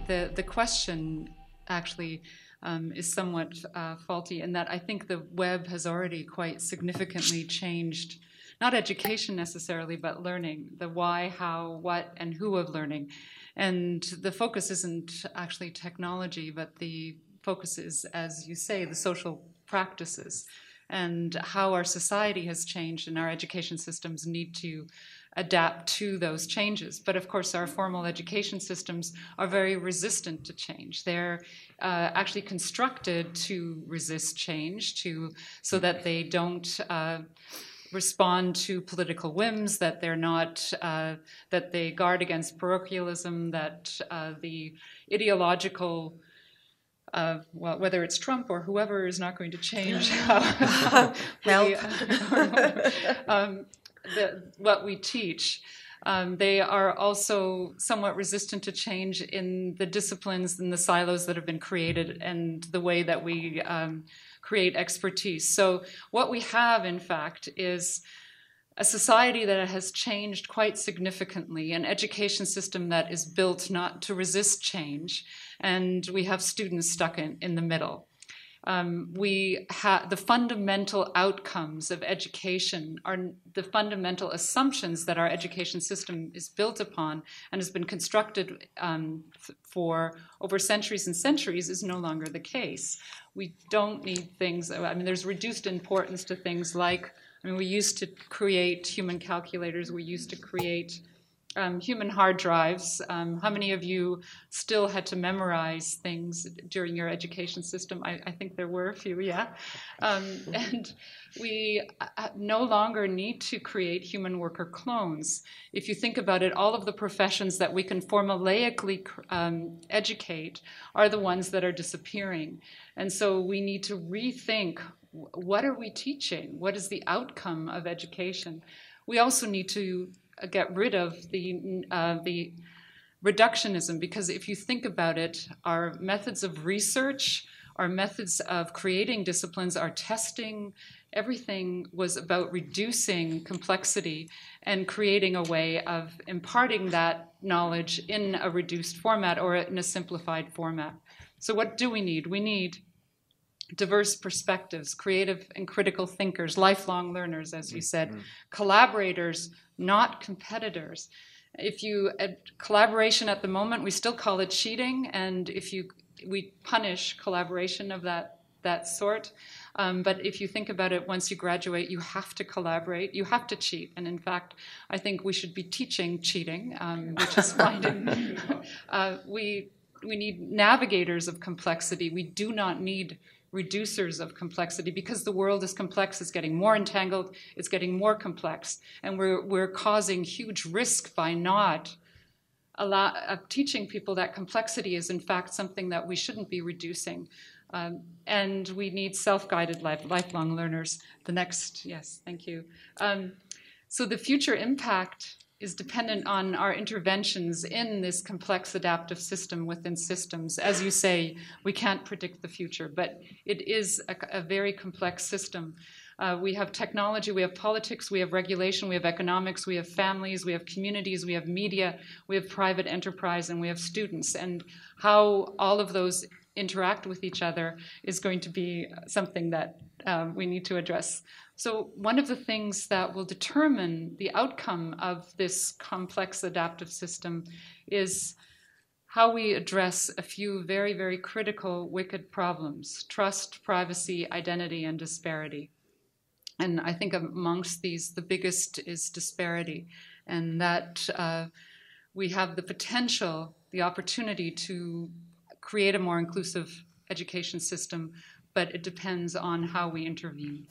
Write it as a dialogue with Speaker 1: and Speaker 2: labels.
Speaker 1: the question actually is somewhat faulty in that I think the web has already quite significantly changed, not education necessarily, but learning, the why, how, what, and who of learning. And the focus isn't actually technology, but the focus is, as you say, the social practices and how our society has changed and our education systems need to adapt to those changes. But of course, our formal education systems are very resistant to change. They're actually constructed to resist change, so that they don't respond to political whims, that they're not, that they guard against parochialism, that the ideological well, whether it's Trump or whoever is not going to change what we teach. They are also somewhat resistant to change in the disciplines and the silos that have been created and the way that we create expertise. So what we have, in fact, is a society that has changed quite significantly, an education system that is built not to resist change, and we have students stuck in the middle. The fundamental outcomes of education are the fundamental assumptions that our education system is built upon and has been constructed for over centuries and centuries is no longer the case. We don't need things, I mean, there's reduced importance to things like, I mean, we used to create human calculators, we used to create human hard drives. How many of you still had to memorize things during your education system? I think there were a few, yeah. And we no longer need to create human worker clones. If you think about it, all of the professions that we can formulaically educate are the ones that are disappearing. And so we need to rethink, what are we teaching? What is the outcome of education? We also need to get rid of the reductionism, because if you think about it, our methods of research, our methods of creating disciplines, our testing, everything was about reducing complexity and creating a way of imparting that knowledge in a reduced format or in a simplified format. So what do we need? We need diverse perspectives, creative and critical thinkers, lifelong learners, as you said, collaborators, not competitors. If you, collaboration at the moment, we still call it cheating, and we punish collaboration of that sort. But if you think about it, once you graduate, you have to collaborate, you have to cheat. And in fact, I think we should be teaching cheating, which is finding. We need navigators of complexity. We do not need reducers of complexity, because the world is complex, it's getting more entangled, it's getting more complex, and we're causing huge risk by not teaching people that complexity is in fact something that we shouldn't be reducing. And we need self-guided lifelong learners. The next, yes, thank you. So the future impact is dependent on our interventions in this complex adaptive system within systems. As you say, we can't predict the future, but it is a very complex system. We have technology, we have politics, we have regulation, we have economics, we have families, we have communities, we have media, we have private enterprise, and we have students. And how all of those interact with each other is going to be something that we need to address. So one of the things that will determine the outcome of this complex adaptive system is how we address a few very, very critical wicked problems: trust, privacy, identity, and disparity. And I think amongst these, the biggest is disparity, and that we have the potential, the opportunity to create a more inclusive education system, but it depends on how we intervene.